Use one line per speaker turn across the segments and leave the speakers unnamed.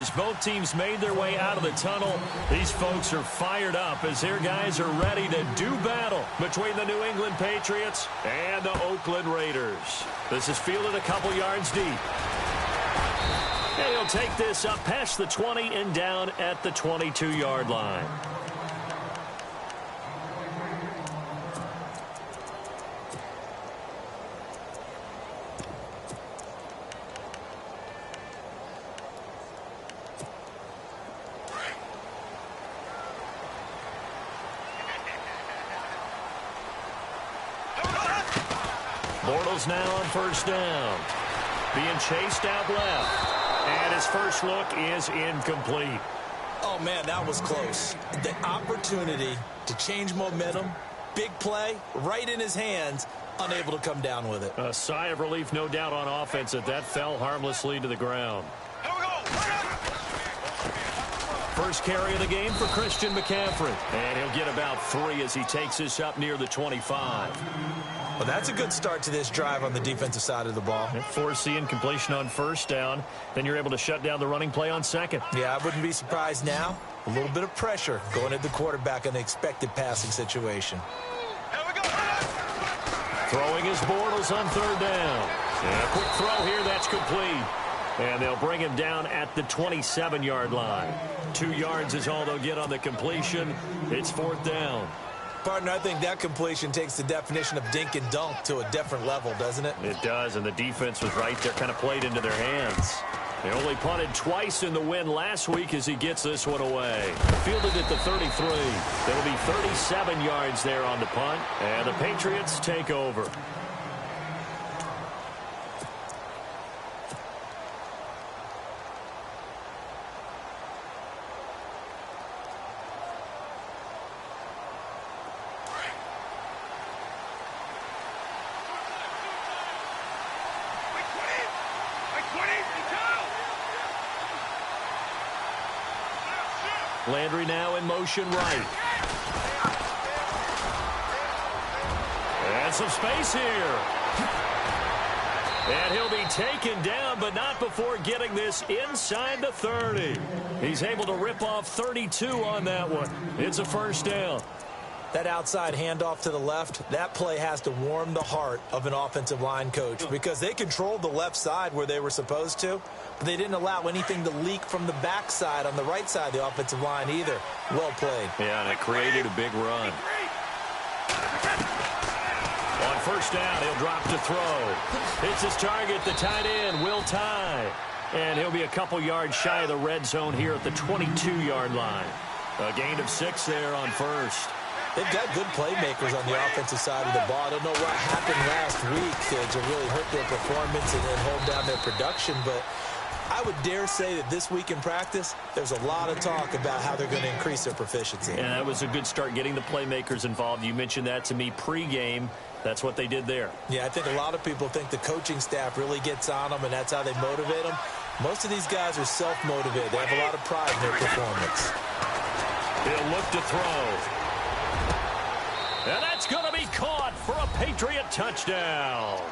As both teams made their way out of the tunnel, these folks are fired up as their guys are ready to do battle between the New England Patriots and the Oakland Raiders. This is fielded a couple yards deep. And he'll take this up past the 20 and down at the 22-yard line. Bortles now on first down. Being chased out left. And his first look is incomplete.
Oh, man, that was close. The opportunity to change momentum, big play, right in his hands, unable to come down with it.
A sigh of relief, no doubt, on offense that fell harmlessly to the ground. First carry of the game for Christian McCaffrey. And he'll get about 3 as he takes this up near the 25.
Well, that's a good start to this drive on the defensive side of the ball.
Forcing completion on first down. Then you're able to shut down the running play on second.
Yeah, I wouldn't be surprised now. A little bit of pressure going at the quarterback in an expected passing situation.
Throwing his Bortles on third down. And a quick throw here, that's complete. And they'll bring him down at the 27-yard line. 2 yards is all they'll get on the completion. It's fourth down.
Partner, I think that completion takes the definition of dink and dunk to a different level, doesn't it?
It does, and the defense was right there, kind of played into their hands. They only punted twice in the win last week as he gets this one away. Fielded at the 33. There will be 37 yards there on the punt, and the Patriots take over. Landry now in motion right. And some space here. And he'll be taken down, but not before getting this inside the 30. He's able to rip off 32 on that one. It's a first down.
That outside handoff to the left, that play has to warm the heart of an offensive line coach because they controlled the left side where they were supposed to, but they didn't allow anything to leak from the backside on the right side of the offensive line either. Well played.
Yeah, and it created a big run. On first down, he'll drop to throw. It's his target, the tight end, Will Tye. And he'll be a couple yards shy of the red zone here at the 22-yard line. A gain of 6 there on first.
They've got good playmakers on the offensive side of the ball. I don't know what happened last week to really hurt their performance and then hold down their production, but I would dare say that this week in practice, there's a lot of talk about how they're going to increase their proficiency.
And that was a good start getting the playmakers involved. You mentioned that to me pregame. That's what they did there.
Yeah, I think a lot of people think the coaching staff really gets on them, and that's how they motivate them. Most of these guys are self-motivated. They have a lot of pride in their performance.
He'll look to throw. And that's going to be caught for a Patriot touchdown.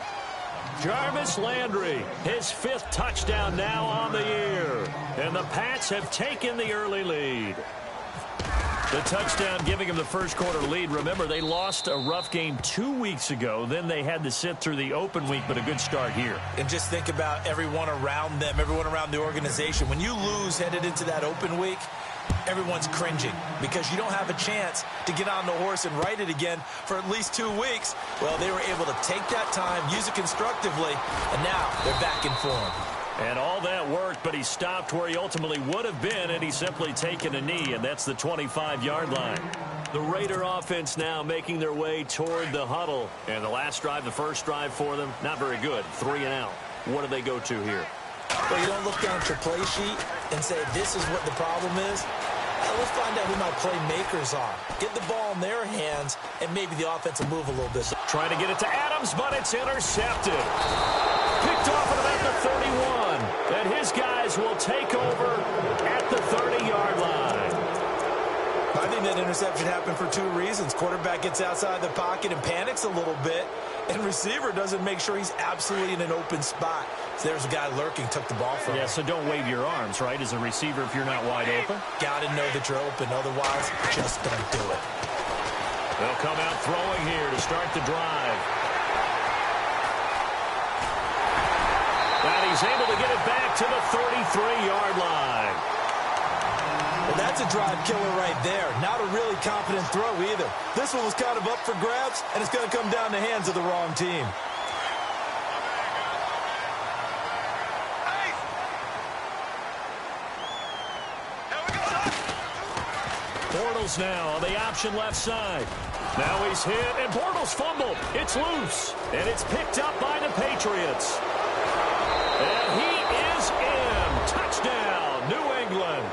Jarvis Landry, his 5th touchdown now on the year. And the Pats have taken the early lead. The touchdown giving them the first quarter lead. Remember, they lost a rough game 2 weeks ago. Then they had to sit through the open week, but a good start here.
And just think about everyone around them, everyone around the organization. When you lose headed into that open week, everyone's cringing because you don't have a chance to get on the horse and ride it again for at least 2 weeks. Well, they were able to take that time, use it constructively, and now they're back in form.
And all that worked, but he stopped where he ultimately would have been, and he's simply taken a knee, and that's the 25-yard line. The Raider offense now making their way toward the huddle. And the last drive, the first drive for them, not very good. 3 and out. What do they go to here?
Well, you don't look down at your play sheet and say, this is what the problem is. Let's find out who my playmakers are. Get the ball in their hands, and maybe the offense will move a little bit.
Trying to get it to Adams, but it's intercepted. Picked off at about the 31. And his guys will take over at the 30-yard line.
I think that interception happened for 2 reasons. Quarterback gets outside the pocket and panics a little bit, and receiver doesn't make sure he's absolutely in an open spot. So there's a guy lurking, took the ball from him.
Yeah, so don't wave your arms, right, as a receiver if you're not wide open.
Got to know that you're open. Otherwise, just don't do it.
They'll come out throwing here to start the drive. And he's able to get it back to the 33-yard line.
Well, that's a drive killer right there. Not a really confident throw either. This one was kind of up for grabs, and it's going to come down the hands of the wrong team.
Bortles now on the option left side. Now he's hit, and Bortles fumbled. It's loose, and it's picked up by the Patriots. And he is in. Touchdown, New England.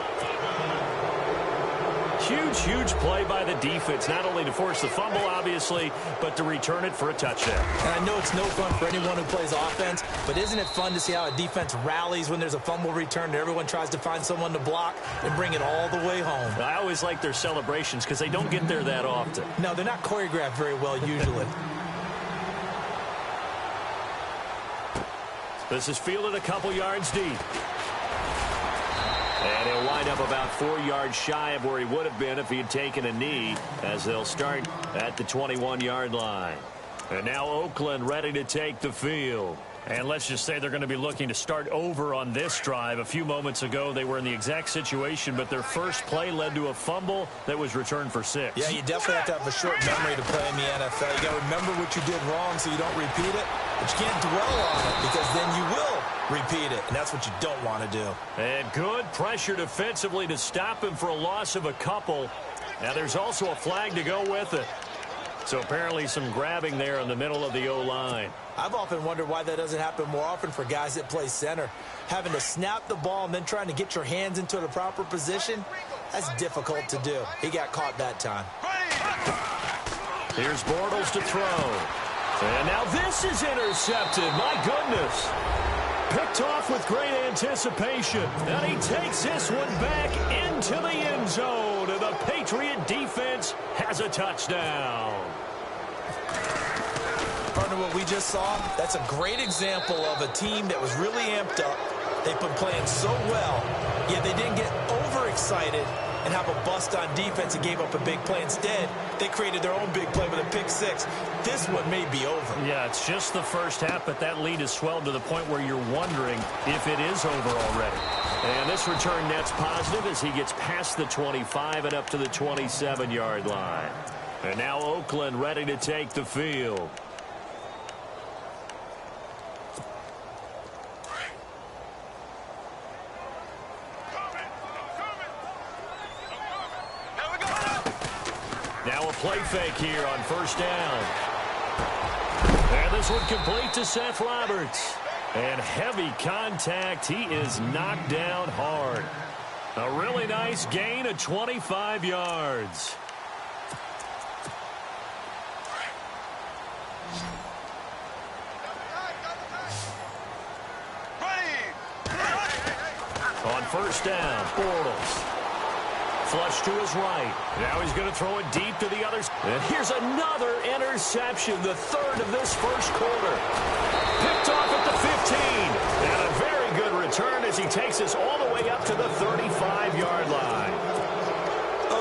Huge play by the defense, not only to force the fumble, obviously, but to return it for a touchdown.
And I know it's no fun for anyone who plays offense, but isn't it fun to see how a defense rallies when there's a fumble return and everyone tries to find someone to block and bring it all the way home?
I always like their celebrations because they don't get there that often.
No, they're not choreographed very well usually.
This is fielded a couple yards deep. And he'll wind up about 4 yards shy of where he would have been if he had taken a knee, as they'll start at the 21-yard line. And now Oakland ready to take the field. And let's just say they're going to be looking to start over on this drive. A few moments ago, they were in the exact situation, but their first play led to a fumble that was returned for 6.
Yeah, you definitely have to have a short memory to play in the NFL. You got to remember what you did wrong so you don't repeat it, but you can't dwell on it because then you will repeat it, and that's what you don't want to do.
And good pressure defensively to stop him for a loss of a couple. Now there's also a flag to go with it. So apparently some grabbing there in the middle of the O-line.
I've often wondered why that doesn't happen more often for guys that play center. Having to snap the ball and then trying to get your hands into the proper position, that's difficult to do. He got caught that time.
Here's Bortles to throw. And now this is intercepted. My goodness. Picked off with great anticipation. And he takes this one back into the end zone. And the Patriot defense has a touchdown.
Partner, what we just saw, that's a great example of a team that was really amped up. They've been playing so well, yet they didn't get overexcited and have a bust on defense and gave up a big play. Instead, they created their own big play with a pick six. This one may be over.
Yeah, it's just the first half, but that lead has swelled to the point where you're wondering if it is over already. And this return net's positive as he gets past the 25 and up to the 27-yard line. And now Oakland ready to take the field. Now a play fake here on first down. And this one complete to Seth Roberts. And heavy contact. He is knocked down hard. A really nice gain of 25 yards. On first down, Bortles. Flush to his right. Now he's going to throw it deep to the others. And here's another interception, the third of this first quarter. Picked off at the 15. And a very good return as he takes us all the way up to the 35-yard line.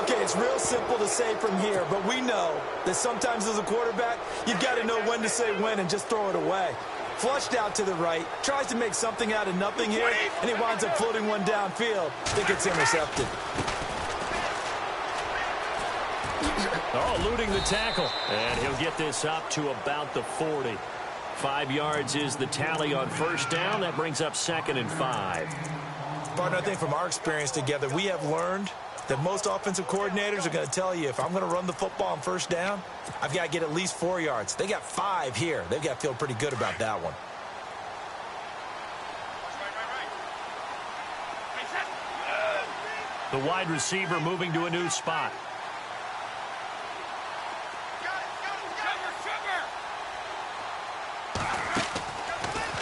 Okay, it's real simple to say from here, but we know that sometimes as a quarterback, you've got to know when to say when and just throw it away. Flushed out to the right, tries to make something out of nothing here, and he winds up floating one downfield that gets intercepted.
Oh, eluding the tackle. And he'll get this up to about the 40. 5 yards is the tally on first down. That brings up 2nd and 5.
Partner, I think from our experience together, we have learned that most offensive coordinators are going to tell you, if I'm going to run the football on first down, I've got to get at least 4 yards. They got 5 here. They've got to feel pretty good about that one.
The wide receiver moving to a new spot.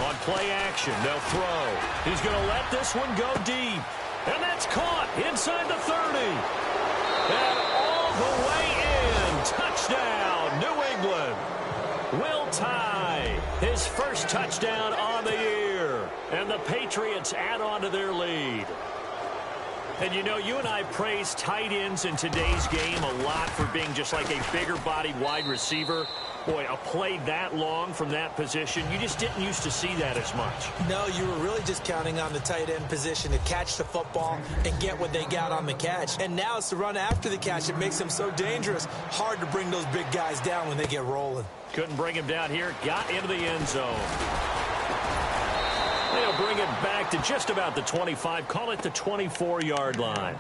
On play action, they'll throw. He's going to let this one go deep. And that's caught inside the 30. And all the way in. Touchdown, New England. Will Tye, his first touchdown on the year. And the Patriots add on to their lead. And, you know, you and I praise tight ends in today's game a lot for being just like a bigger-bodied wide receiver. Boy, a play that long from that position, you just didn't used to see that as much.
No, you were really just counting on the tight end position to catch the football and get what they got on the catch. And now it's the run after the catch that makes them so dangerous. Hard to bring those big guys down when they get rolling.
Couldn't bring him down here. Got into the end zone. They'll bring it back to just about the 25. Call it the 24-yard line.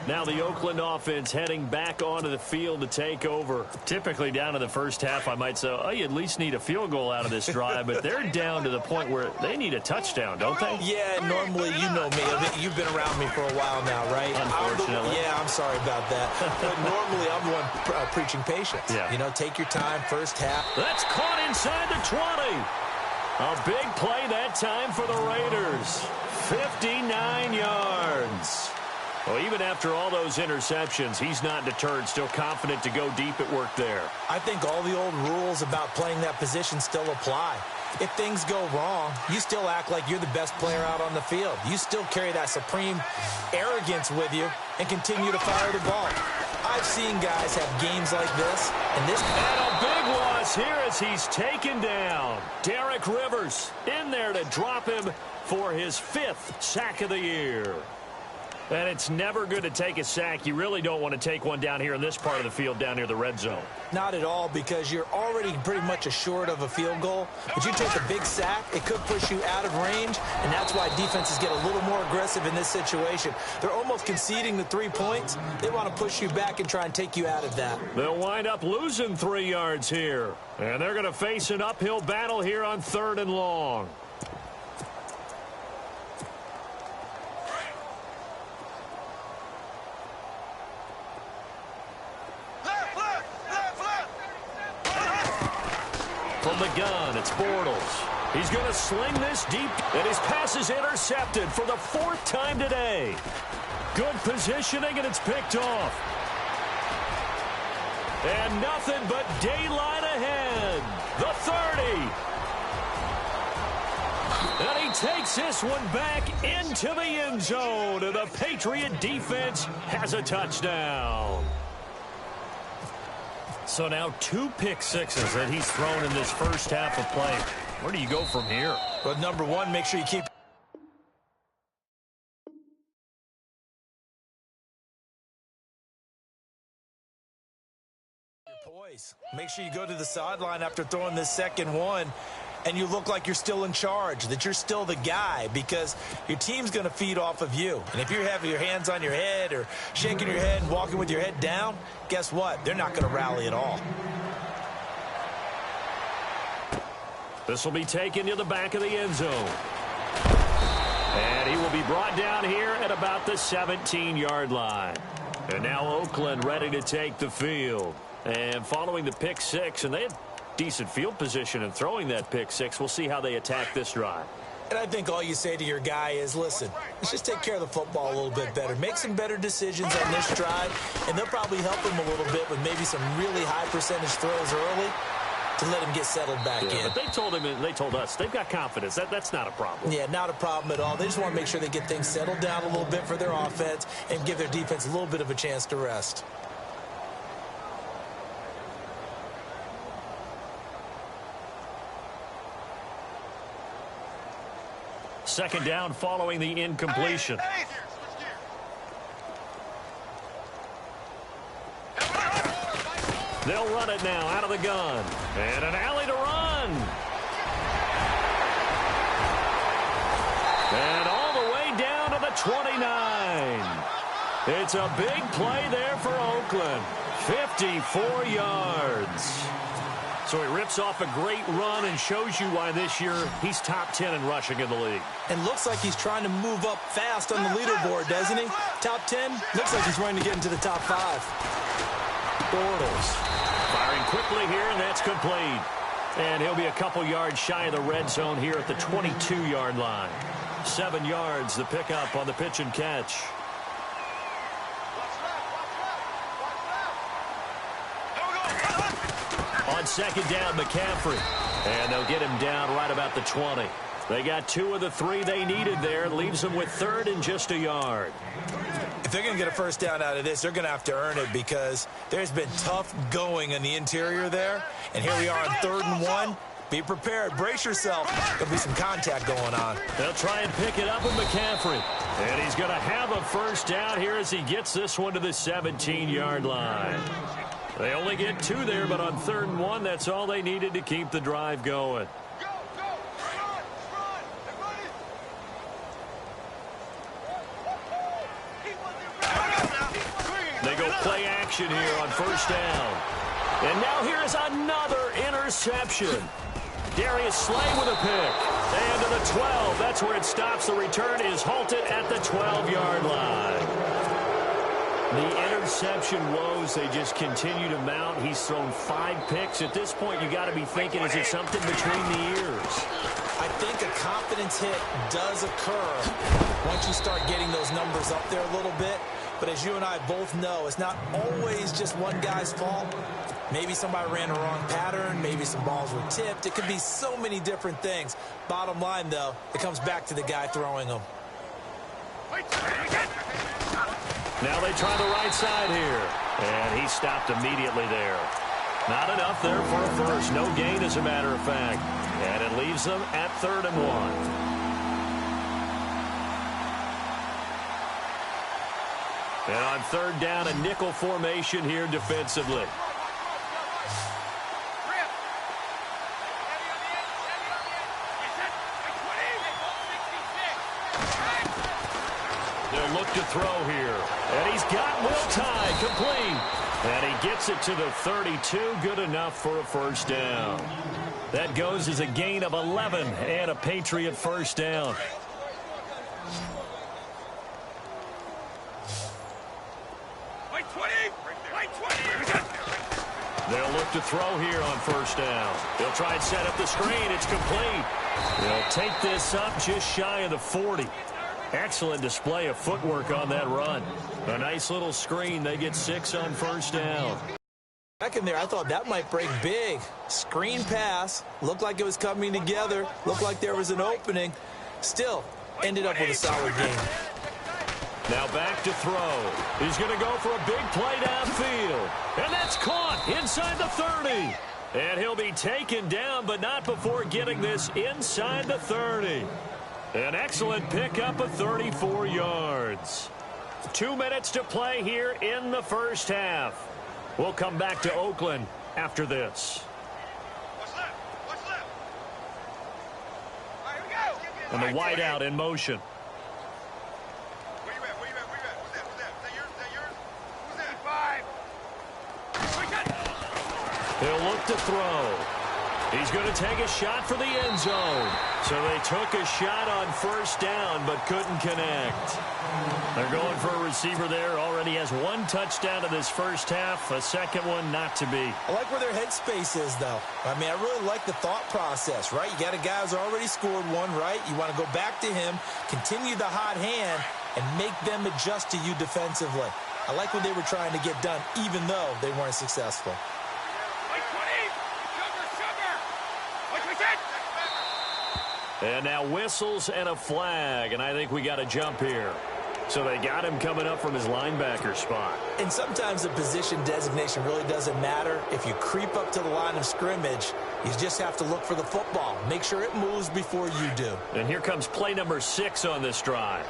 Now the Oakland offense heading back onto the field to take over. Typically down to the first half, I might say, oh, you at least need a field goal out of this drive. But they're down to the point where they need a touchdown, don't they?
Yeah, normally, you know me. You've been around me for a while now, right?
Unfortunately.
I'm sorry about that. But normally, I'm the one preaching patience.
Yeah.
You know, take your time, first half.
That's caught inside the 20. A big play that time for the Raiders. 59 yards. Well, even after all those interceptions, he's not deterred, still confident to go deep at work there.
I think all the old rules about playing that position still apply. If things go wrong, you still act like you're the best player out on the field. You still carry that supreme arrogance with you and continue to fire the ball. I've seen guys have games like this, and
a big loss here as he's taken down. Derek Rivers in there to drop him for his 5th sack of the year. And it's never good to take a sack. You really don't want to take one down here in this part of the field down near the red zone.
Not at all, because you're already pretty much assured of a field goal. But you take a big sack, it could push you out of range, and that's why defenses get a little more aggressive in this situation. They're almost conceding the 3 points. They want to push you back and try and take you out of that.
They'll wind up losing 3 yards here. And they're going to face an uphill battle here on 3rd and long. From the gun, it's Bortles. He's going to sling this deep, and his pass is intercepted for the 4th time today. Good positioning, and it's picked off. And nothing but daylight ahead. The 30. And he takes this one back into the end zone, and the Patriot defense has a touchdown. So now 2 pick sixes that he's thrown in this first half of play. Where do you go from here?
Well, number one, make sure you keep your poise. Make sure you go to the sideline after throwing this second one, and you look like you're still in charge, that you're still the guy, because your team's going to feed off of you. And if you're having your hands on your head or shaking your head and walking with your head down, guess what? They're not going to rally at all.
This will be taken to the back of the end zone. And he will be brought down here at about the 17-yard line. And now Oakland ready to take the field. And following the pick six, and they had decent field position in throwing that pick six. We'll see how they attack this drive.
And I think all you say to your guy is, listen, let's just take care of the football a little bit better. Make some better decisions on this drive, and they'll probably help him a little bit with maybe some really high percentage throws early to let him get settled back in.
But they told him, and they told us, they've got confidence. That's not a problem.
Yeah, not a problem at all. They just want to make sure they get things settled down a little bit for their offense and give their defense a little bit of a chance to rest.
Second down following the incompletion. They'll run it now out of the gun. And an alley to run. And all the way down to the 29. It's a big play there for Oakland. 54 yards. So he rips off a great run and shows you why this year he's top 10 in rushing in the league.
And looks like he's trying to move up fast on the leaderboard, doesn't he? Top 10? Looks like he's trying to get into the top 5.
Bortles firing quickly here, and that's complete. And he'll be a couple yards shy of the red zone here at the 22-yard line. 7 yards, the pickup on the pitch and catch. On second down, McCaffrey. And they'll get him down right about the 20. They got 2 of the 3 they needed there. Leaves them with 3rd and just a yard.
If they're going to get a first down out of this, they're going to have to earn it because there's been tough going in the interior there. And here we are on 3rd and 1. Be prepared. Brace yourself. There'll be some contact going on.
They'll try and pick it up with McCaffrey. And he's going to have a first down here as he gets this one to the 17-yard line. They only get 2 there, but on 3rd and 1, that's all they needed to keep the drive going. They go play action here on first down. And now here is another interception. Darius Slay with a pick. And to the 12. That's where it stops. The return is halted at the 12-yard line. The interception woes, they just continue to mount. He's thrown 5 picks. At this point, you got to be thinking, is it something between the ears?
I think a confidence hit does occur once you start getting those numbers up there a little bit. But as you and I both know, it's not always just one guy's fault. Maybe somebody ran the wrong pattern. Maybe some balls were tipped. It could be so many different things. Bottom line, though, it comes back to the guy throwing them.
Now they try the right side here. And he stopped immediately there. Not enough there for a first. No gain, as a matter of fact. And it leaves them at 3rd and 1. And on 3rd down, a nickel formation here defensively. They'll look to throw here. And he's got Will Tye complete. And he gets it to the 32. Good enough for a first down. That goes as a gain of 11 and a Patriot first down. They'll look to throw here on first down. They'll try and set up the screen. It's complete. They'll take this up just shy of the 40. Excellent display of footwork on that run. A nice little screen. They get 6 on first down.
Back in there, I thought that might break big. Screen pass. Looked like it was coming together. Looked like there was an opening. Still, ended up with a solid game.
Now back to throw. He's going to go for a big play downfield. And that's caught inside the 30. And he'll be taken down, but not before getting this inside the 30. An excellent pickup of 34 yards. 2 minutes to play here in the first half. We'll come back to Oakland after this.
What's left? All right, here we go.
And the wideout in motion.
Where you at? Who's that? Is that yours? Who's that?
He'll look to throw. He's going to take a shot for the end zone. So they took a shot on first down but couldn't connect. They're going for a receiver there. Already has 1 touchdown in this first half. A second one not to be.
I like where their headspace is, though. I mean, I really like the thought process, right? You got a guy who's already scored 1, right? You want to go back to him, continue the hot hand, and make them adjust to you defensively. I like what they were trying to get done, even though they weren't successful.
And now whistles and a flag, and I think we got a jump here. So they got him coming up from his linebacker spot.
And sometimes the position designation really doesn't matter. If you creep up to the line of scrimmage, you just have to look for the football. Make sure it moves before you do.
And here comes play number 6 on this drive.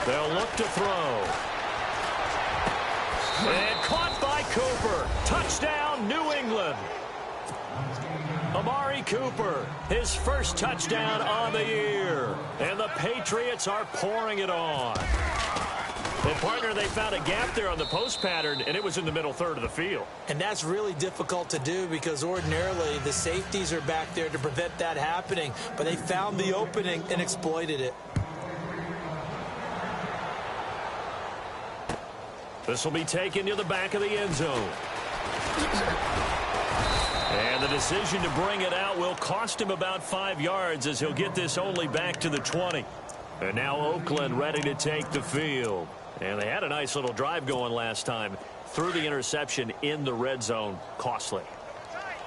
They'll look to throw. And caught by Cooper. Touchdown, New England. Amari Cooper, his first touchdown on the year. And the Patriots are pouring it on. Well, partner, they found a gap there on the post pattern, and it was in the middle third of the field.
And that's really difficult to do because ordinarily the safeties are back there to prevent that happening. But they found the opening and exploited it.
This will be taken to the back of the end zone. And the decision to bring it out will cost him about 5 yards as he'll get this only back to the 20. And now Oakland ready to take the field. And they had a nice little drive going last time. threw the interception in the red zone costly.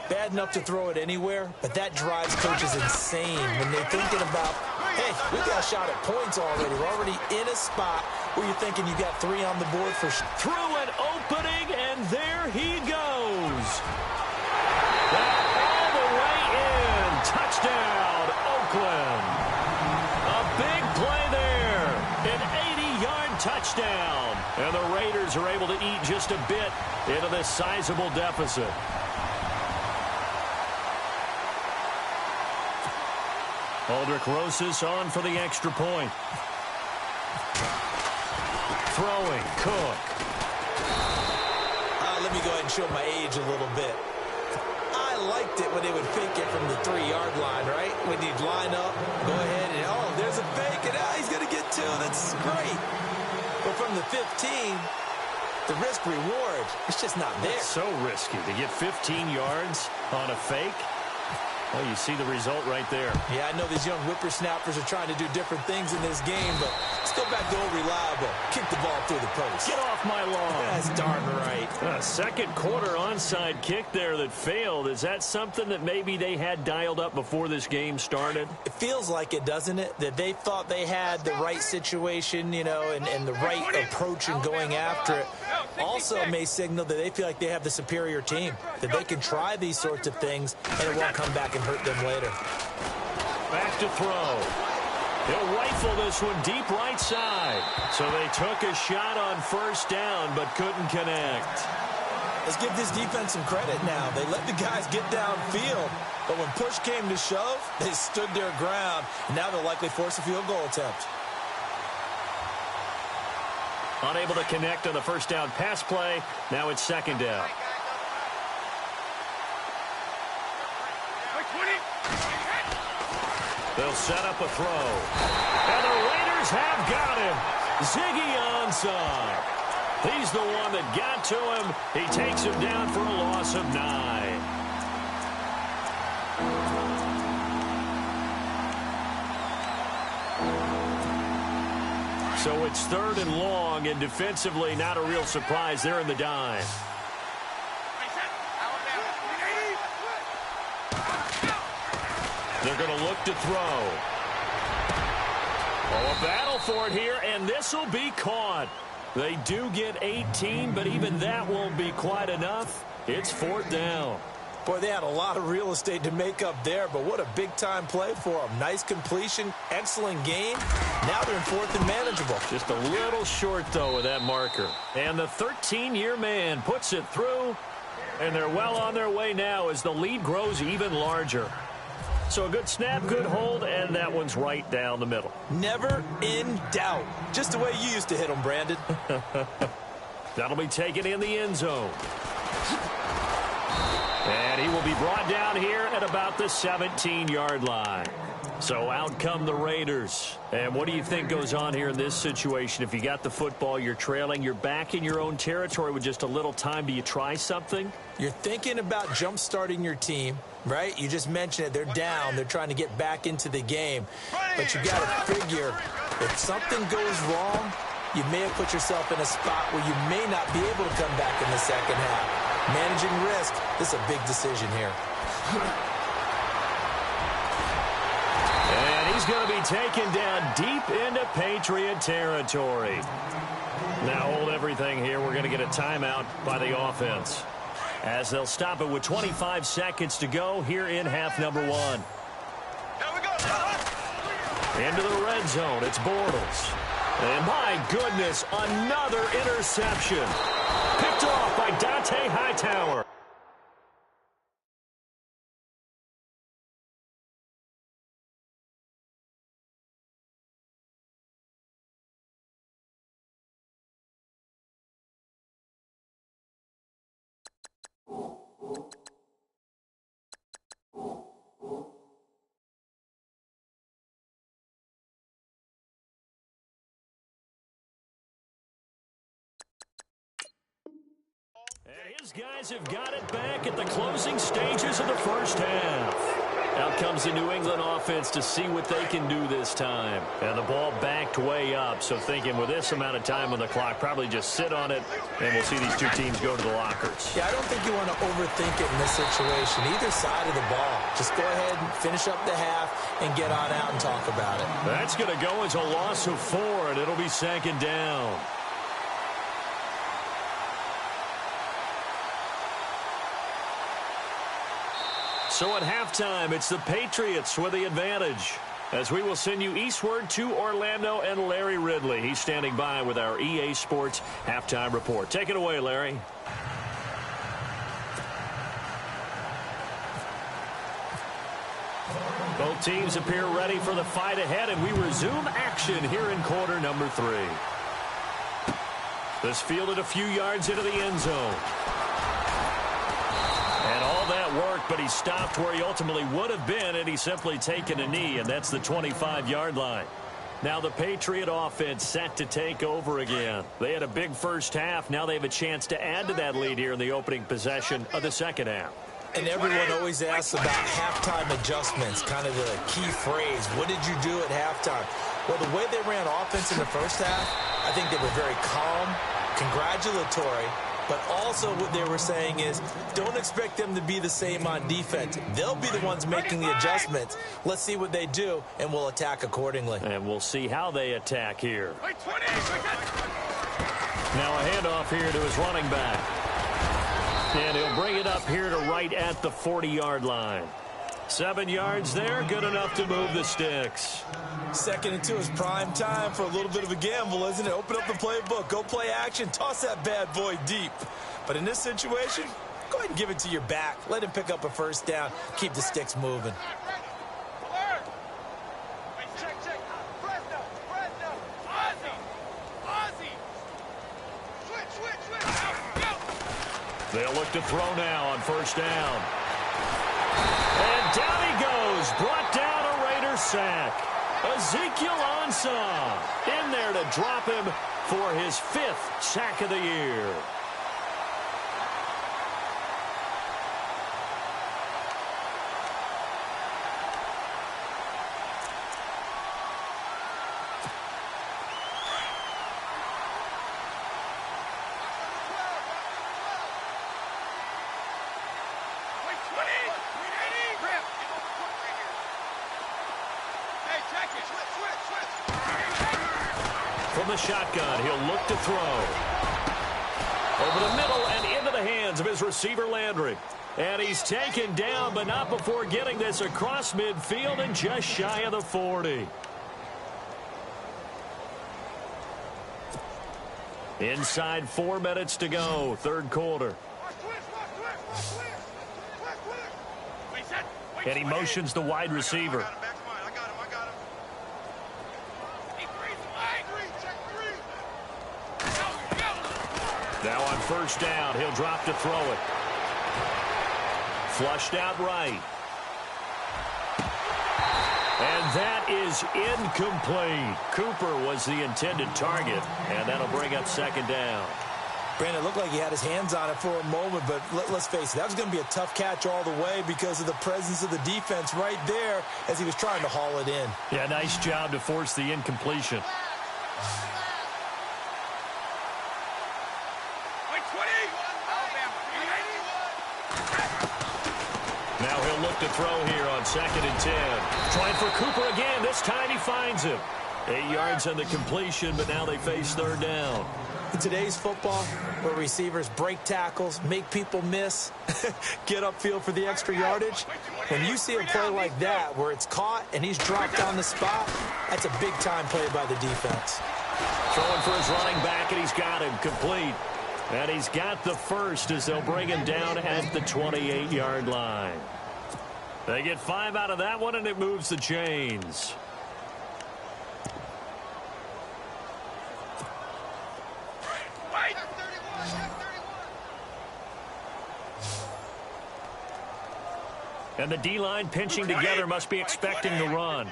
Bad enough to throw it anywhere, but that drives coaches insane when they're thinking about, hey, we got a shot at points already. We're already in a spot where you're thinking you got 3 on the board for sure.
Through an opening, and there he goes. All the way in. Touchdown, Oakland. A big play there. An 80-yard touchdown. And the Raiders are able to eat just a bit into this sizable deficit. Aldrich Rosas on for the extra point. Throwing, Cook.
Let me go ahead and show my age a little bit. I liked it when they would fake it from the 3-yard line, right? When you'd line up, go ahead and, oh, there's a fake, and he's going to get 2. That's great. But from the 15, the risk-reward, it's just not there.
It's so risky to get 15 yards on a fake. Well, you see the result right there.
Yeah, I know these young whippersnappers are trying to do different things in this game, but let's go back to old reliable. Kick the ball through the post.
Get off my lawn.
That's darn right.
A second quarter onside kick there that failed. Is that something that maybe they had dialed up before this game started?
It feels like it, doesn't it? That they thought they had the right situation, you know, and the right approach in going after it. Also may signal that they feel like they have the superior team, that they can try these sorts of things and it won't come back and hurt them later.
Back to throw. He'll rifle this one deep right side. So they took a shot on first down but couldn't connect.
Let's give this defense some credit now. They let the guys get downfield, but when push came to shove, they stood their ground. Now they'll likely force a field goal attempt.
Unable to connect on the first down pass play. Now it's second down. They'll set up a throw. And the Raiders have got him. Ziggy Ansah. He's the one that got to him. He takes him down for a loss of 9. So it's 3rd and long, and defensively not a real surprise. They're in the dime. They're going to look to throw. Oh, a battle for it here, and this will be caught. They do get 18, but even that won't be quite enough. It's 4th down.
Boy, they had a lot of real estate to make up there, but what a big-time play for them. Nice completion, excellent gain. Now they're in 4th and manageable.
Just a little short, though, with that marker. And the 13-year man puts it through, and they're well on their way now as the lead grows even larger. So a good snap, good hold, and that one's right down the middle.
Never in doubt. Just the way you used to hit them, Brandon.
That'll be taken in the end zone. And he will be brought down here at about the 17-yard line. So out come the Raiders. And what do you think goes on here in this situation? If you got the football, you're trailing, you're back in your own territory with just a little time. Do you try something?
You're thinking about jump-starting your team, right? You just mentioned it. They're down. They're trying to get back into the game. But you got to figure, if something goes wrong, you may have put yourself in a spot where you may not be able to come back in the second half. Managing risk, this is a big decision here.
And he's going to be taken down deep into Patriot territory. Now hold everything here. We're going to get a timeout by the offense, as they'll stop it with 25 seconds to go here in half number 1. Into the red zone, it's Bortles. And my goodness, another interception. Picked off by Dante Hightower. And his guys have got it back at the closing stages of the first half. Out comes the New England offense to see what they can do this time. And the ball backed way up, so thinking with this amount of time on the clock, probably just sit on it, and we'll see these two teams go to the lockers.
Yeah, I don't think you want to overthink it in this situation. Either side of the ball. Just go ahead and finish up the half and get on out and talk about it.
That's going to go as a loss of 4, and it'll be second down. So at halftime, it's the Patriots with the advantage. As we will send you eastward to Orlando and Larry Ridley. He's standing by with our EA Sports halftime report. Take it away, Larry. Both teams appear ready for the fight ahead, and we resume action here in quarter number 3. This fielded a few yards into the end zone. And all that work, but he stopped where he ultimately would have been, and he's simply taken a knee, and that's the 25-yard line. Now the Patriot offense set to take over again. They had a big first half. Now they have a chance to add to that lead here in the opening possession of the second half.
And everyone always asks about halftime adjustments, kind of the key phrase. What did you do at halftime? Well, the way they ran offense in the first half, I think they were very calm, congratulatory, but also what they were saying is don't expect them to be the same on defense. They'll be the ones making the adjustments. Let's see what they do, and we'll attack accordingly.
And we'll see how they attack here. Now a handoff here to his running back. And he'll bring it up here to right at the 40-yard line. 7 yards there, good enough to move the sticks.
2nd and 2 is prime time for a little bit of a gamble, isn't it? Open up the playbook, go play action, toss that bad boy deep. But in this situation, go ahead and give it to your back. Let him pick up a first down, keep the sticks moving.
They'll look to throw now on first down. And down he goes, brought down a Raider sack. Ezekiel Ansah in there to drop him for his 5th sack of the year. From the shotgun, he'll look to throw. Over the middle and into the hands of his receiver, Landry. And he's taken down, but not before getting this across midfield and just shy of the 40. Inside 4 minutes to go, third quarter. And he motions the wide receiver. Now on first down, he'll drop to throw it. Flushed out right. And that is incomplete. Cooper was the intended target, and that'll bring up second down.
Brandon, it looked like he had his hands on it for a moment, but let's face it, that was going to be a tough catch all the way because of the presence of the defense right there as he was trying to haul it in.
Yeah, nice job to force the incompletion. Now he'll look to throw here on 2nd and 10. Trying for Cooper again. This time he finds him. 8 yards on the completion, but now they face third down.
In today's football, where receivers break tackles, make people miss, get upfield for the extra yardage, when you see a play like that where it's caught and he's dropped on the spot, that's a big-time play by the defense.
Throwing for his running back, and he's got him complete. And he's got the first as they'll bring him down at the 28-yard line. They get 5 out of that one, and it moves the chains. And the D-line pinching together, must be expecting the run.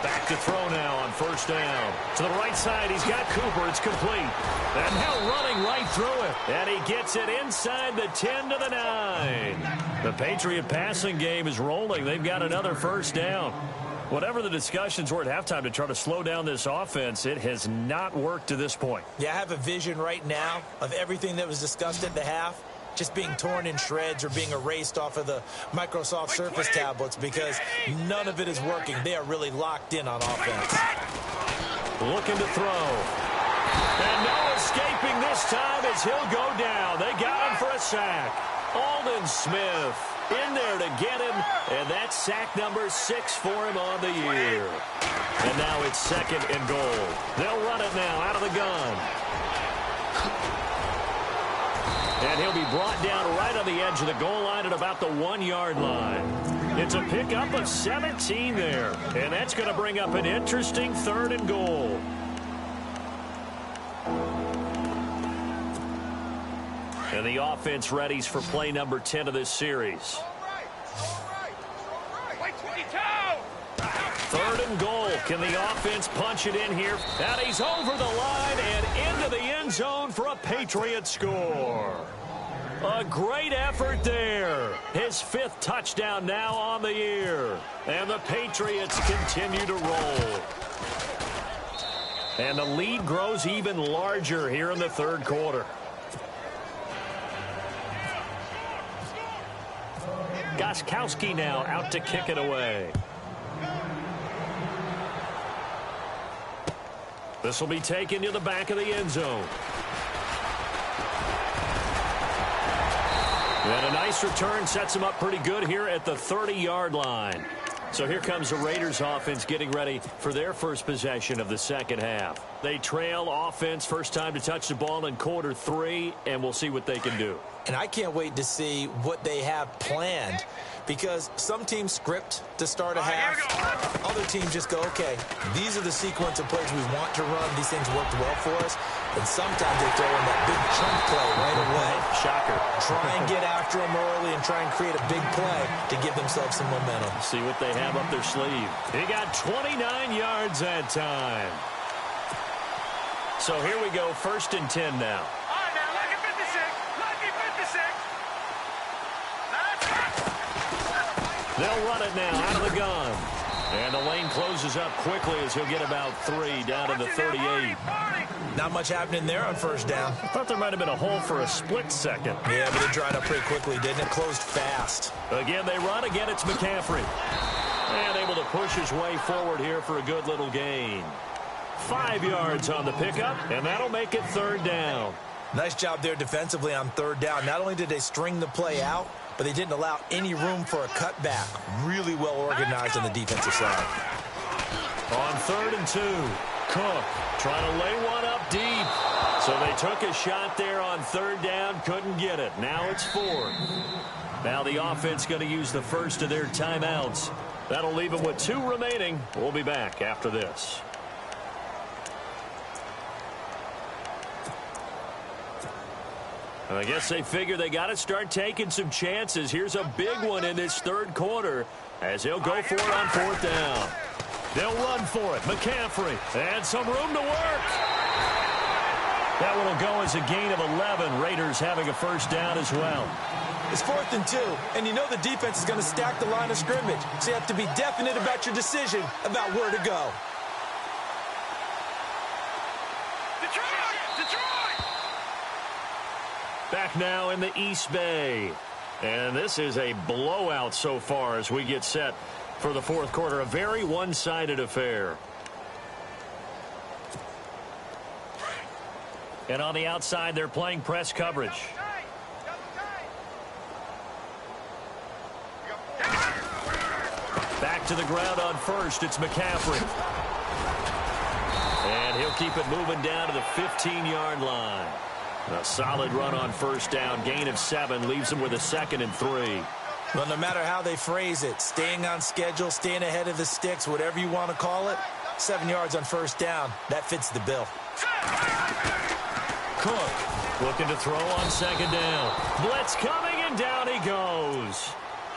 Back to throw now on first down. To the right side, he's got Cooper. It's complete. And now running right through it. And he gets it inside the 10 to the 9. The Patriot passing game is rolling. They've got another first down. Whatever the discussions were at halftime to try to slow down this offense, it has not worked to this point.
Yeah, I have a vision right now of everything that was discussed at the half just being torn in shreds or being erased off of the Microsoft Surface tablets because none of it is working. They are really locked in on offense.
Looking to throw. And no escaping this time as he'll go down. They got him for a sack. Aldon Smith in there to get him, and that's sack number 6 for him on the year. And now it's 2nd and goal. They'll run it now out of the gun. And he'll be brought down right on the edge of the goal line at about the 1-yard line. It's a pickup of 17 there, and that's going to bring up an interesting 3rd and goal. And the offense readies for play number 10 of this series. 3rd and goal. Can the offense punch it in here? And he's over the line and into the end zone for a Patriot score. A great effort there. His 5th touchdown now on the year. And the Patriots continue to roll. And the lead grows even larger here in the 3rd quarter. Gostkowski now out to kick it away. This will be taken to the back of the end zone. And a nice return sets him up pretty good here at the 30-yard line. So here comes the Raiders offense getting ready for their first possession of the 2nd half. They trail offense, first time to touch the ball in quarter 3, and we'll see what they can do.
And I can't wait to see what they have planned because some teams script to start a half. Other teams just go, okay, these are the sequence of plays we want to run. These things worked well for us. And sometimes they throw in that big chunk play right away.
Shocker.
Try and get after them early and try and create a big play to give themselves some momentum.
See what they have up their sleeve. He got 29 yards that time. So here we go, 1st and 10 now. They'll run it now out of the gun. And the lane closes up quickly as he'll get about 3 down to the 38.
Not much happening there on first down.
I thought there might have been a hole for a split second.
Yeah, but it dried up pretty quickly, didn't it? Closed fast.
Again, they run. Again, it's McCaffrey. And able to push his way forward here for a good little gain. 5 yards on the pickup, and that'll make it 3rd down.
Nice job there defensively on 3rd down. Not only did they string the play out, but they didn't allow any room for a cutback. Really well organized on the defensive side.
On 3rd and 2, Cook trying to lay one up deep. So they took a shot there on 3rd down, couldn't get it. Now it's 4th. Now the offense going to use the first of their timeouts. That'll leave them with 2 remaining. We'll be back after this. And I guess they figure they got to start taking some chances. Here's a big one in this 3rd quarter as he'll go for it on 4th down. They'll run for it. McCaffrey. And some room to work. That one will go as a gain of 11. Raiders having a first down as well.
It's 4th and 2, and you know the defense is going to stack the line of scrimmage. So you have to be definite about your decision about where to go.
Back now in the East Bay. And this is a blowout so far as we get set for the 4th quarter. A very one-sided affair. And on the outside, they're playing press coverage. Back to the ground on first. It's McCaffrey. And he'll keep it moving down to the 15-yard line. A solid run on first down. Gain of 7 leaves them with a 2nd and 3.
Well, no matter how they phrase it, staying on schedule, staying ahead of the sticks, whatever you want to call it, 7 yards on first down, that fits the bill.
Cook looking to throw on 2nd down. Blitz coming, and down he goes.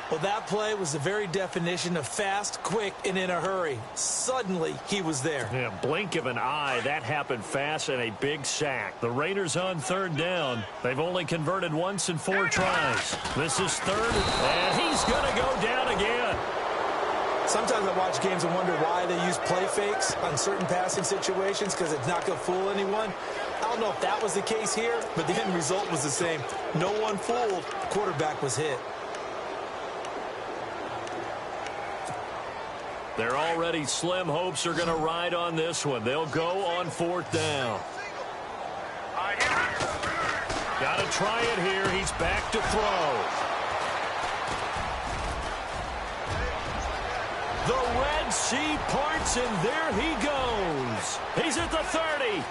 Well, that play was the very definition of fast, quick, and in a hurry. Suddenly, he was there.
Yeah, blink of an eye. That happened fast and a big sack. The Raiders on third down. They've only converted once in 4 tries. This is third, and he's going to go down again.
Sometimes I watch games and wonder why they use play fakes on certain passing situations because it's not going to fool anyone. I don't know if that was the case here, but the end result was the same. No one fooled. The quarterback was hit.
They're already slim hopes are going to ride on this one. They'll go on 4th down. Got to try it here. He's back to throw. The Red Sea parts, and there he goes. He's at the 30.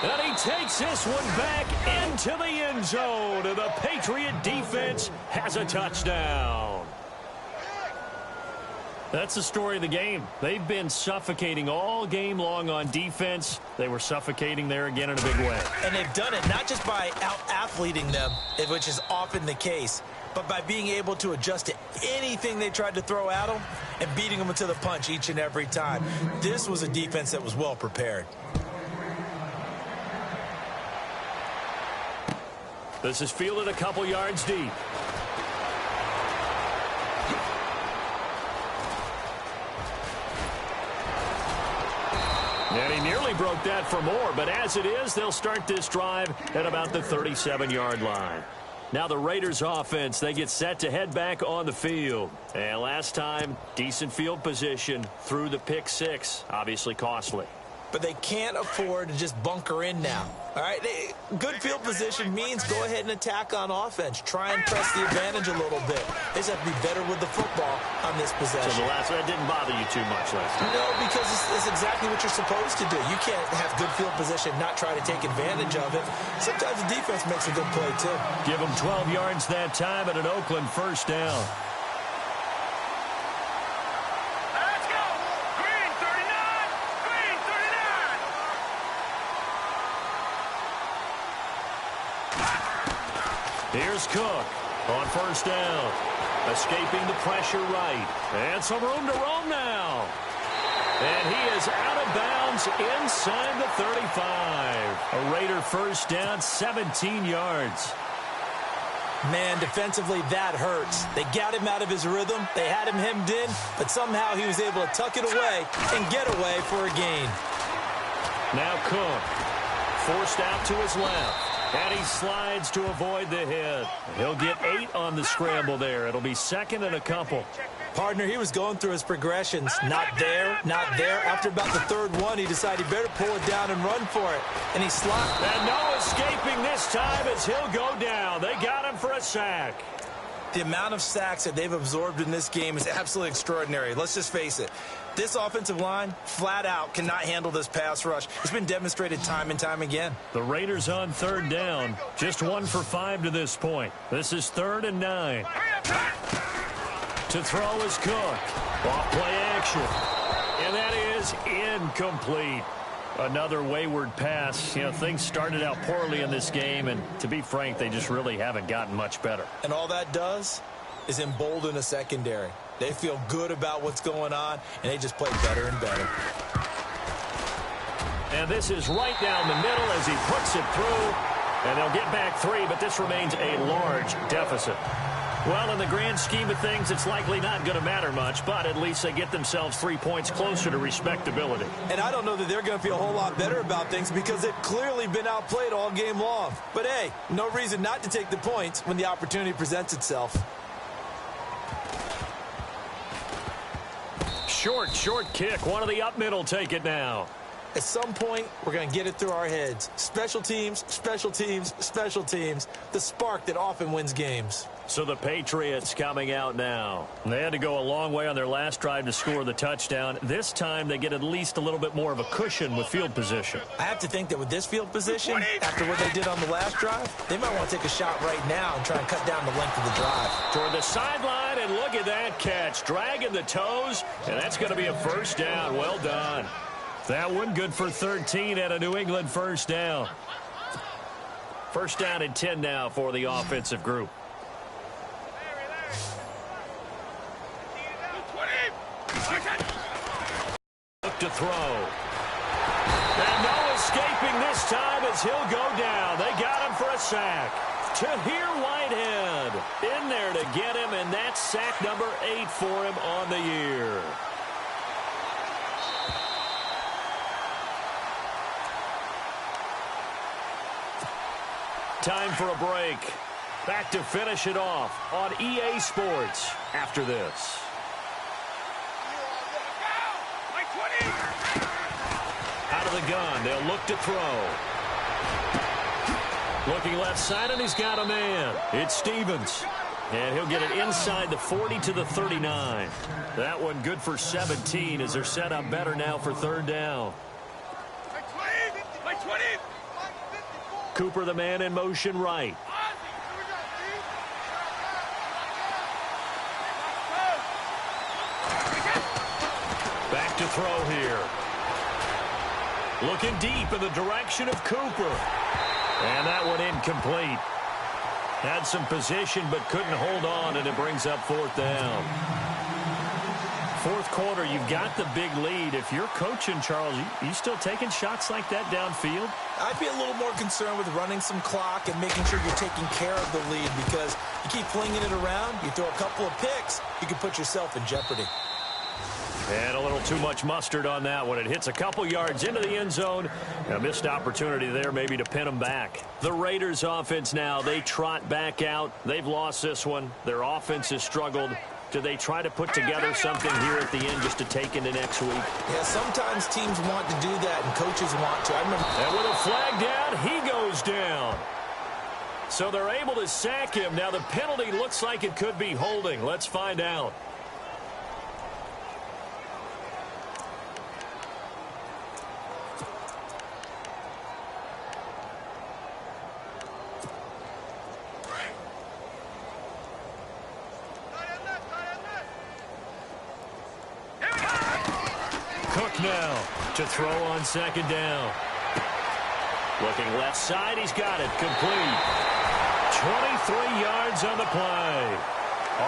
And he takes this one back into the end zone. And the Patriot defense has a touchdown. That's the story of the game. They've been suffocating all game long on defense. They were suffocating there again in a big way.
And they've done it not just by out-athleting them, which is often the case, but by being able to adjust to anything they tried to throw at them and beating them to the punch each and every time. This was a defense that was well prepared.
This is fielded a couple yards deep. And he nearly broke that for more, but as it is, they'll start this drive at about the 37-yard line. Now the Raiders offense, they get set to head back on the field. And last time, decent field position through the pick 6, obviously costly.
But they can't afford to just bunker in now. All right, good field position means go ahead and attack on offense. Try and press the advantage a little bit. They just have to be better with the football on this possession.
So the last one didn't bother you too much last time?
No, because it's exactly what you're supposed to do. You can't have good field position, not try to take advantage of it. Sometimes the defense makes a good play, too.
Give them 12 yards that time at an Oakland 1st down. Here's Cook on 1st down. Escaping the pressure right. And some room to roam now. And he is out of bounds inside the 35. A Raider 1st down, 17 yards.
Man, defensively, that hurts. They got him out of his rhythm. They had him hemmed in, but somehow he was able to tuck it away and get away for a gain.
Now Cook forced out to his left. And he slides to avoid the hit. He'll get 8 on the scramble there. It'll be 2nd and a couple.
Partner, he was going through his progressions. Not there, not there. After about the 3rd one, he decided he better pull it down and run for it. And he slides.
And no escaping this time as he'll go down. They got him for a sack.
The amount of sacks that they've absorbed in this game is absolutely extraordinary. Let's just face it. This offensive line, flat out, cannot handle this pass rush. It's been demonstrated time and time again.
The Raiders on 3rd down. Just 1 for 5 to this point. This is 3rd and 9. To throw is Cook. Off play action. And that is incomplete. Another wayward pass. You know, things started out poorly in this game, and to be frank, they just really haven't gotten much better.
And all that does is embolden a secondary. They feel good about what's going on, and they just play better and better.
And this is right down the middle as he puts it through. And they'll get back 3, but this remains a large deficit. Well, in the grand scheme of things, it's likely not going to matter much, but at least they get themselves 3 points closer to respectability.
And I don't know that they're going to feel a whole lot better about things because they've clearly been outplayed all game long. But, hey, no reason not to take the points when the opportunity presents itself.
Short kick. One of the up middle take it now.
At some point, we're going to get it through our heads. Special teams, special teams, special teams. The spark that often wins games.
So the Patriots coming out now. They had to go a long way on their last drive to score the touchdown. This time they get at least a little bit more of a cushion with field position.
I have to think that with this field position, after what they did on the last drive, they might want to take a shot right now and try and cut down the length of the drive.
Toward the sideline, and look at that catch. Dragging the toes, and that's going to be a 1st down. Well done. That one good for 13 at a New England 1st down. 1st down and 10 now for the offensive group. throw. And no escaping this time as he'll go down. They got him for a sack. Tahir Whitehead in there to get him, and that's sack number 8 for him on the year. Time for a break. Back to finish it off on EA Sports after this. Out of the gun, they'll look to throw. Looking left side, and he's got a man. It's Stevens. And he'll get it inside the 40 to the 39. That one good for 17 as they're set up better now for third down. Cooper, the man in motion right. Back to throw here. Looking deep in the direction of Cooper. And that one incomplete. Had some position but couldn't hold on, and it brings up fourth down. Fourth quarter, you've got the big lead. If you're coaching, Charles, you still taking shots like that downfield?
I'd be a little more concerned with running some clock and making sure you're taking care of the lead, because you keep flinging it around, you throw a couple of picks, you can put yourself in jeopardy.
And a little too much mustard on that one. It hits a couple yards into the end zone. A missed opportunity there maybe to pin them back. The Raiders offense now, they trot back out. They've lost this one. Their offense has struggled. Do they try to put together something here at the end just to take into next week?
Yeah, sometimes teams want to do that and coaches want to.
And with a flag down, he goes down. So they're able to sack him. Now the penalty looks like it could be holding. Let's find out. Now to throw on second down. Looking left side, he's got it. Complete. 23 yards on the play.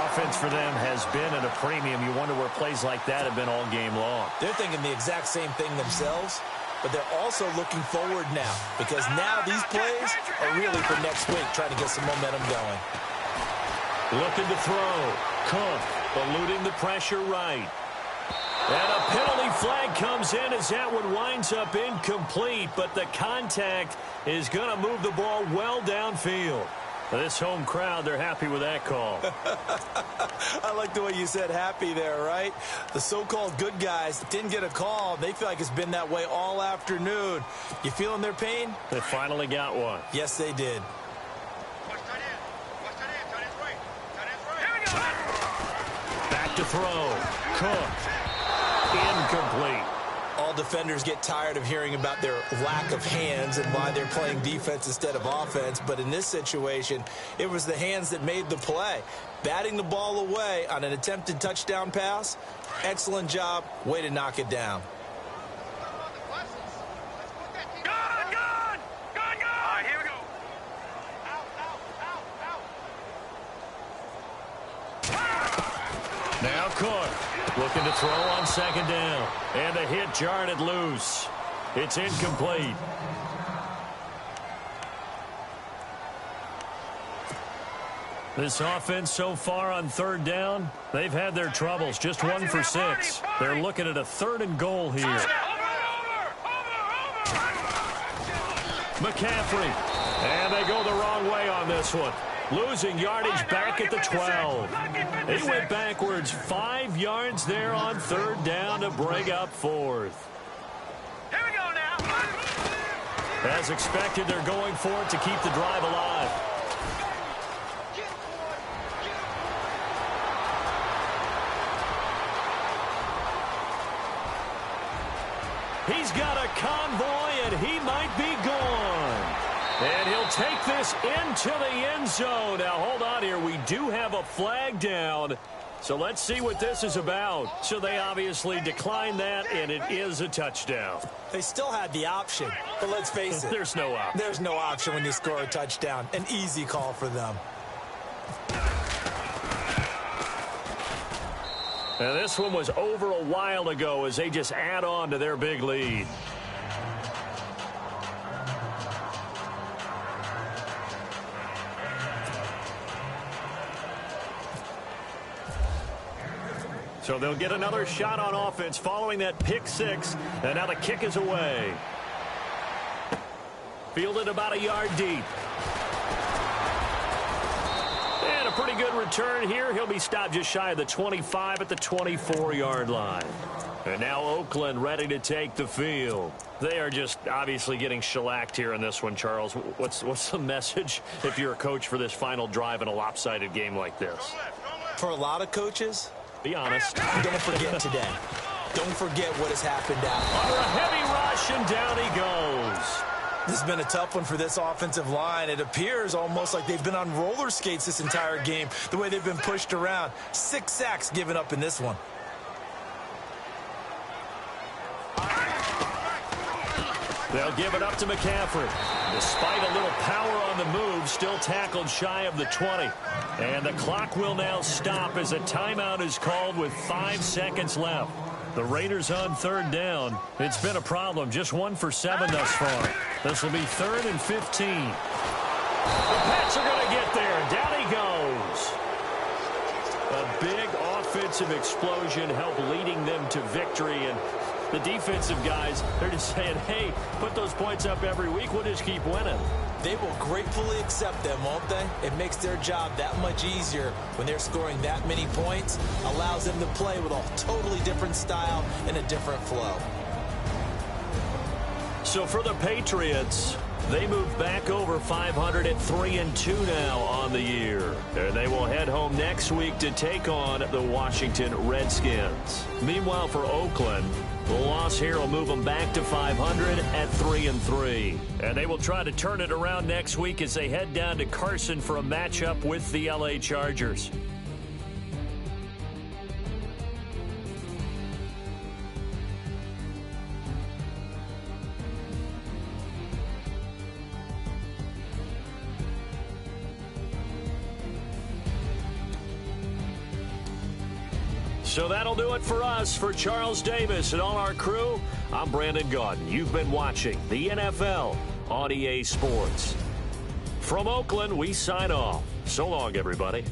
Offense for them has been at a premium. You wonder where plays like that have been all game long.
They're thinking the exact same thing themselves, but they're also looking forward now, because now these plays are really for next week, trying to get some momentum going.
Looking to throw. Cook eluding the pressure right. And a penalty flag comes in as that one winds up incomplete, but the contact is going to move the ball well downfield. This home crowd, they're happy with that call.
I like the way you said happy there, right? The so-called good guys didn't get a call. They feel like it's been that way all afternoon. You feeling their pain?
They finally got one.
Yes, they did.
Back to throw. Cook. Incomplete.
All defenders get tired of hearing about their lack of hands and why they're playing defense instead of offense. But in this situation, it was the hands that made the play. Batting the ball away on an attempted touchdown pass. Excellent job. Way to knock it down.
Now Cook looking to throw on second down. And a hit jarred loose. It's incomplete. This offense so far on third down, they've had their troubles. Just 1 for 6. They're looking at a 3rd and goal here. McCaffrey. And they go the wrong way on this one. Losing yardage back at the 12. He went backwards 5 yards there on 3rd down to bring up 4th.
Here we go now.
As expected, they're going for it to keep the drive alive. He's got a convoy, and he might be gone. And he'll take this into the end zone. Now, hold on here. We do have a flag down. So let's see what this is about. So they obviously declined that, and it is a touchdown.
They still had the option, but let's face it.
There's no option.
There's no option when you score a touchdown. An easy call for them.
And this one was over a while ago as they just add on to their big lead. So they'll get another shot on offense following that pick six. And now the kick is away. Fielded about a yard deep. And a pretty good return here. He'll be stopped just shy of the 25 at the 24-yard line. And now Oakland ready to take the field. They are just obviously getting shellacked here in this one, Charles. What's the message if you're a coach for this final drive in a lopsided game like this?
For a lot of coaches,
be honest.
Don't forget today. Don't forget what has happened out.
Under a heavy rush, and down he goes.
This has been a tough one for this offensive line. It appears almost like they've been on roller skates this entire game, the way they've been pushed around. 6 sacks given up in this one.
They'll give it up to McCaffrey. Despite a little power on the move, still tackled shy of the 20. And the clock will now stop as a timeout is called with 5 seconds left. The Raiders on third down. It's been a problem. Just 1 for 7 thus far. This will be 3rd and 15. The Pats are going to get there. Down he goes. A big offensive explosion helped leading them to victory. And the defensive guys, they're just saying, hey, put those points up every week. We'll just keep winning.
They will gratefully accept them, won't they? It makes their job that much easier when they're scoring that many points. Allows them to play with a totally different style and a different flow.
So for the Patriots, they move back over 500 at 3-2 now on the year. And they will head home next week to take on the Washington Redskins. Meanwhile, for Oakland, the loss here will move them back to 500 at 3-3. And they will try to turn it around next week as they head down to Carson for a matchup with the LA Chargers. So that'll do it for us. For Charles Davis and all our crew, I'm Brandon Gaudin. You've been watching the NFL on EA Sports. From Oakland, we sign off. So long, everybody.